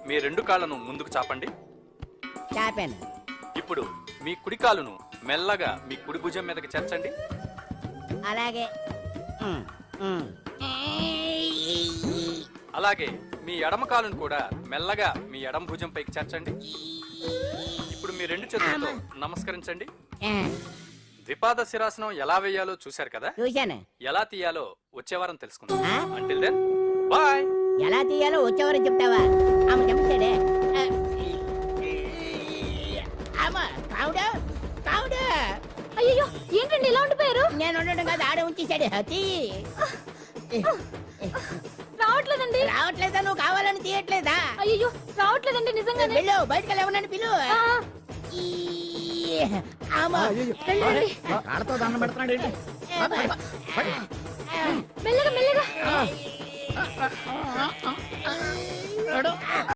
మీ 2 కాళ్ళను ముందుకు చాపండి. చాపాను. ఇప్పుడు మీ కుడి కాలును మెల్లగా మీ కుడి భుజం మీదకి చేర్చండి. అలాగే. అలాగే మీ ఎడమ కాలును కూడా మెల్లగా మీ ఎడమ భుజం పైకి చేర్చండి. ఇప్పుడు మీ 2 చేతులతో నమస్కరించండి. ద్విపాద శిరాసనం ఎలా వేయాలో చూశారు కదా, చూశాను. ఎలా తీయాలో వచ్చే వారం తెలుసుకుందాం. Until then bye. ఎలా తీయాలో వచ్చేవారు చెప్తావా? ఆమె చెప్తాడే. అయ్యో ఏంటండి ఇలా ఉండిపోయారు? నేను ఉండడం కాదు, ఆడ ఉంచేసాడు. రావట్లేదండి. రావట్లేదా? నువ్వు కావాలని తీయట్లేదా? అయ్యో రావట్లేదండి నిజంగానే. వెళ్ళు, బయటకు వెళ్ళవనని పిలు. ఆడతో దండం పెడుతున్నాడు ఏంటి? మెల్లగా మెల్లగా.